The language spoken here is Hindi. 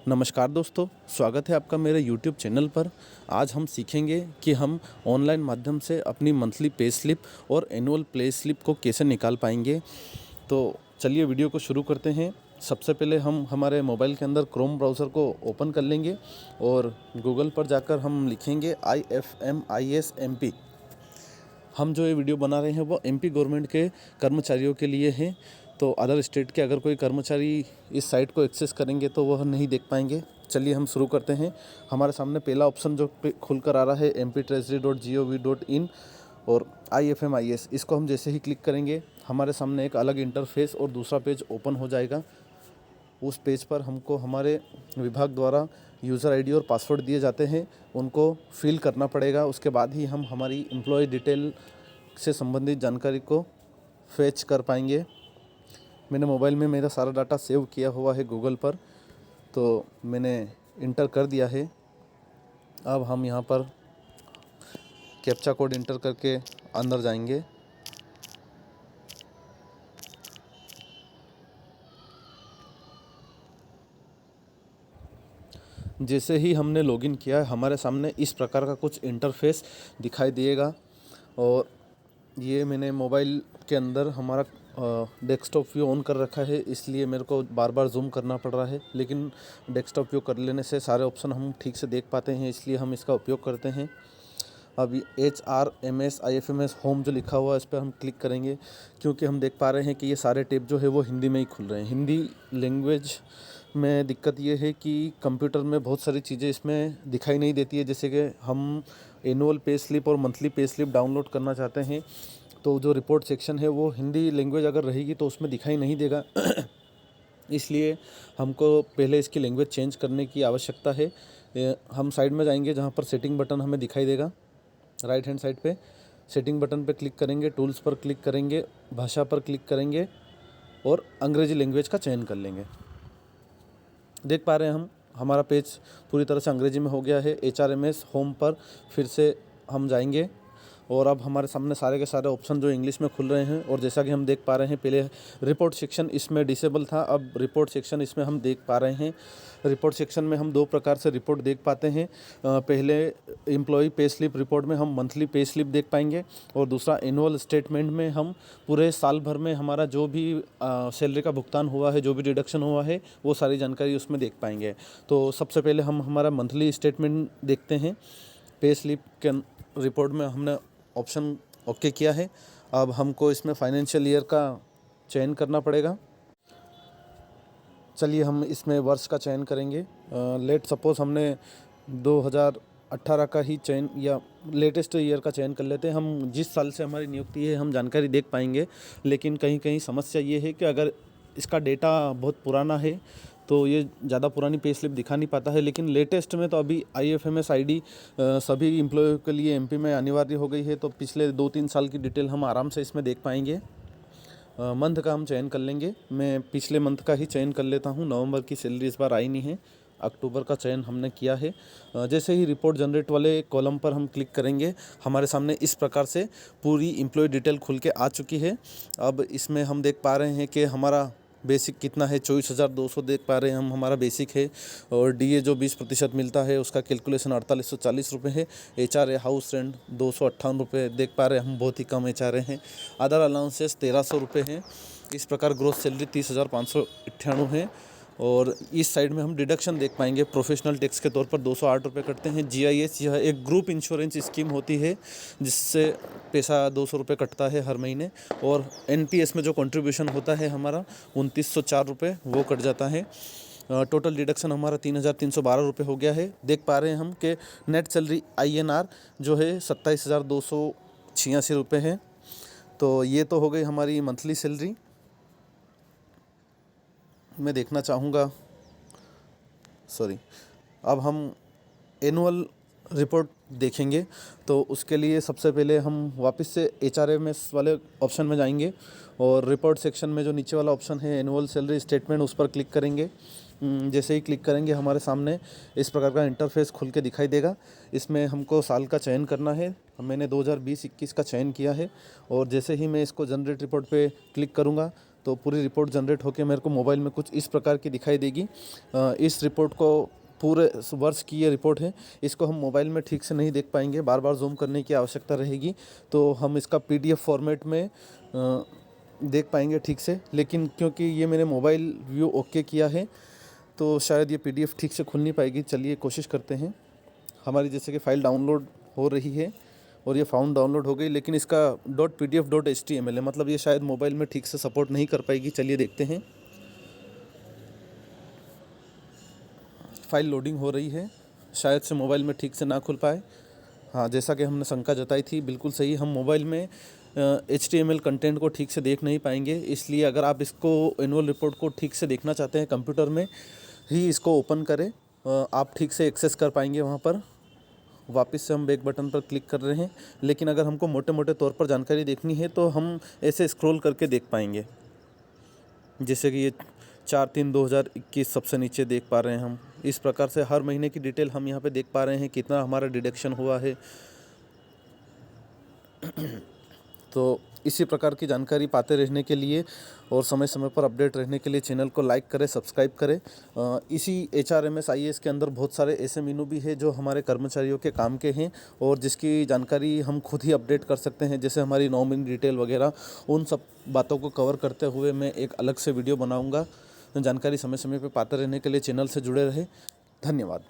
नमस्कार दोस्तों, स्वागत है आपका मेरे YouTube चैनल पर। आज हम सीखेंगे कि हम ऑनलाइन माध्यम से अपनी मंथली पे स्लिप और एनुअल पे स्लिप को कैसे निकाल पाएंगे। तो चलिए वीडियो को शुरू करते हैं। सबसे पहले हम हमारे मोबाइल के अंदर क्रोम ब्राउज़र को ओपन कर लेंगे और गूगल पर जाकर हम लिखेंगे IFMISMP। हम जो ये वीडियो बना रहे हैं वो MP गवर्नमेंट के कर्मचारियों के लिए है। तो अदर स्टेट के अगर कोई कर्मचारी इस साइट को एक्सेस करेंगे तो वह नहीं देख पाएंगे। चलिए हम शुरू करते हैं। हमारे सामने पहला ऑप्शन जो खुल कर आ रहा है mptreasury.gov.in और IFMIS, इसको हम जैसे ही क्लिक करेंगे हमारे सामने एक अलग इंटरफेस और दूसरा पेज ओपन हो जाएगा। उस पेज पर हमको हमारे विभाग द्वारा यूज़र आईडी और पासवर्ड दिए जाते हैं, उनको फिल करना पड़ेगा। उसके बाद ही हम हमारी एम्प्लॉय डिटेल से संबंधित जानकारी को फेच कर पाएंगे। मैंने मोबाइल में मेरा सारा डाटा सेव किया हुआ है गूगल पर, तो मैंने इंटर कर दिया है। अब हम यहाँ पर कैप्चा कोड इंटर करके अंदर जाएंगे। जैसे ही हमने लॉगिन किया है हमारे सामने इस प्रकार का कुछ इंटरफेस दिखाई देगा। और ये मैंने मोबाइल के अंदर हमारा डेस्कटॉप व्यू ऑन कर रखा है, इसलिए मेरे को बार बार जूम करना पड़ रहा है। लेकिन डेस्कटॉप व्यू कर लेने से सारे ऑप्शन हम ठीक से देख पाते हैं, इसलिए हम इसका उपयोग करते हैं। अब HRMS IFMS होम जो लिखा हुआ है इस पर हम क्लिक करेंगे, क्योंकि हम देख पा रहे हैं कि ये सारे टैब जो है वो हिंदी में ही खुल रहे हैं। हिंदी लैंग्वेज में दिक्कत ये है कि कंप्यूटर में बहुत सारी चीज़ें इसमें दिखाई नहीं देती है। जैसे कि हम एनुअल पे स्लिप और मंथली पे स्लिप डाउनलोड करना चाहते हैं, तो जो रिपोर्ट सेक्शन है वो हिंदी लैंग्वेज अगर रहेगी तो उसमें दिखाई नहीं देगा। इसलिए हमको पहले इसकी लैंग्वेज चेंज करने की आवश्यकता है। हम साइड में जाएंगे जहाँ पर सेटिंग बटन हमें दिखाई देगा, राइट हैंड साइड पे सेटिंग बटन पे क्लिक करेंगे, टूल्स पर क्लिक करेंगे, भाषा पर क्लिक करेंगे और अंग्रेजी लैंग्वेज का चयन कर लेंगे। देख पा रहे हैं हम हमारा पेज पूरी तरह से अंग्रेजी में हो गया है। HRMS होम पर फिर से हम जाएंगे और अब हमारे सामने सारे के सारे ऑप्शन जो इंग्लिश में खुल रहे हैं। और जैसा कि हम देख पा रहे हैं पहले रिपोर्ट सेक्शन इसमें डिसेबल था, अब रिपोर्ट सेक्शन इसमें हम देख पा रहे हैं। रिपोर्ट सेक्शन में हम दो प्रकार से रिपोर्ट देख पाते हैं। पहले एम्प्लॉय पे स्लिप रिपोर्ट में हम मंथली पे स्लिप देख पाएंगे और दूसरा एनुअल स्टेटमेंट में हम पूरे साल भर में हमारा जो भी सैलरी का भुगतान हुआ है, जो भी डिडक्शन हुआ है, वो सारी जानकारी उसमें देख पाएंगे। तो सबसे पहले हम हमारा मंथली स्टेटमेंट देखते हैं। पे स्लिप के रिपोर्ट में हमने ऑप्शन ओके किया है। अब हमको इसमें फाइनेंशियल ईयर का चयन करना पड़ेगा। चलिए हम इसमें वर्ष का चयन करेंगे। लेट सपोज हमने 2018 का ही चयन या लेटेस्ट ईयर का चयन कर लेते हैं। हम जिस साल से हमारी नियुक्ति है हम जानकारी देख पाएंगे, लेकिन कहीं कहीं समस्या ये है कि अगर इसका डेटा बहुत पुराना है तो ये ज़्यादा पुरानी पे स्लिप दिखा नहीं पाता है। लेकिन लेटेस्ट में तो अभी IFMS ID सभी एम्प्लॉय के लिए MP में अनिवार्य हो गई है, तो पिछले 2-3 साल की डिटेल हम आराम से इसमें देख पाएंगे। मंथ का हम चयन कर लेंगे। मैं पिछले मंथ का ही चयन कर लेता हूँ। नवंबर की सैलरी इस बार आई नहीं है, अक्टूबर का चयन हमने किया है। जैसे ही रिपोर्ट जनरेट वाले कॉलम पर हम क्लिक करेंगे हमारे सामने इस प्रकार से पूरी एम्प्लॉय डिटेल खुल के आ चुकी है। अब इसमें हम देख पा रहे हैं कि हमारा बेसिक कितना है, 24,200 देख पा रहे हैं हम, हमारा बेसिक है। और DA जो 20% मिलता है उसका कैलकुलेशन 4840 रुपये है। HRA हाउस रेंट 258 रुपये देख पा रहे हैं हम, बहुत ही कम HRA हैं। अदर अलाउंसेस 1300 रुपये हैं। इस प्रकार ग्रोथ सैलरी 30,598 है। और इस साइड में हम डिडक्शन देख पाएंगे। प्रोफेशनल टैक्स के तौर पर 208 रुपये कटते हैं। GIS यह एक ग्रुप इंश्योरेंस स्कीम होती है जिससे पैसा 200 रुपये कटता है हर महीने। और NPS में जो कंट्रीब्यूशन होता है हमारा 2904 रुपये वो कट जाता है। टोटल डिडक्शन हमारा 3,312 रुपये हो गया है। देख पा रहे हैं हम कि नेट सैलरी INR जो है 27,286 रुपये है। तो ये तो हो गई हमारी मंथली सैलरी। मैं देखना चाहूँगा, सॉरी, अब हम एनुअल रिपोर्ट देखेंगे। तो उसके लिए सबसे पहले हम वापस से HRMS वाले ऑप्शन में जाएंगे और रिपोर्ट सेक्शन में जो नीचे वाला ऑप्शन है एनुअल सैलरी स्टेटमेंट, उस पर क्लिक करेंगे। जैसे ही क्लिक करेंगे हमारे सामने इस प्रकार का इंटरफेस खुल के दिखाई देगा। इसमें हमको साल का चयन करना है। मैंने 2020-21 का चयन किया है और जैसे ही मैं इसको जनरेट रिपोर्ट पे क्लिक करूँगा तो पूरी रिपोर्ट जनरेट होकर मेरे को मोबाइल में कुछ इस प्रकार की दिखाई देगी। इस रिपोर्ट को पूरे वर्ष की ये रिपोर्ट है, इसको हम मोबाइल में ठीक से नहीं देख पाएंगे, बार बार जूम करने की आवश्यकता रहेगी। तो हम इसका PDF फॉर्मेट में देख पाएंगे ठीक से, लेकिन क्योंकि ये मैंने मोबाइल व्यू ओके किया है तो शायद ये PDF ठीक से खुल नहीं पाएगी। चलिए कोशिश करते हैं। हमारी जैसे कि फ़ाइल डाउनलोड हो रही है और ये फाउंड डाउनलोड हो गई, लेकिन इसका .pdf .html है, मतलब ये शायद मोबाइल में ठीक से सपोर्ट नहीं कर पाएगी। चलिए देखते हैं। फ़ाइल लोडिंग हो रही है, शायद से मोबाइल में ठीक से ना खुल पाए। हाँ, जैसा कि हमने शंका जताई थी बिल्कुल सही, हम मोबाइल में HTML कंटेंट को ठीक से देख नहीं पाएंगे। इसलिए अगर आप इसको एनुअल रिपोर्ट को ठीक से देखना चाहते हैं, कंप्यूटर में ही इसको ओपन करें, आप ठीक से एक्सेस कर पाएंगे वहाँ पर। वापस से हम बैक बटन पर क्लिक कर रहे हैं, लेकिन अगर हमको मोटे मोटे तौर पर जानकारी देखनी है तो हम ऐसे स्क्रॉल करके देख पाएंगे। जैसे कि ये 4/3/2021 सबसे नीचे देख पा रहे हैं हम। इस प्रकार से हर महीने की डिटेल हम यहाँ पे देख पा रहे हैं, कितना हमारा डिडक्शन हुआ है। तो इसी प्रकार की जानकारी पाते रहने के लिए और समय समय पर अपडेट रहने के लिए चैनल को लाइक करें, सब्सक्राइब करें। इसी HRMS IAS के अंदर बहुत सारे ऐसे मेनू भी है जो हमारे कर्मचारियों के काम के हैं और जिसकी जानकारी हम खुद ही अपडेट कर सकते हैं, जैसे हमारी नॉमिनी डिटेल वगैरह। उन सब बातों को कवर करते हुए मैं एक अलग से वीडियो बनाऊँगा। जानकारी समय समय पर पाते रहने के लिए चैनल से जुड़े रहे। धन्यवाद।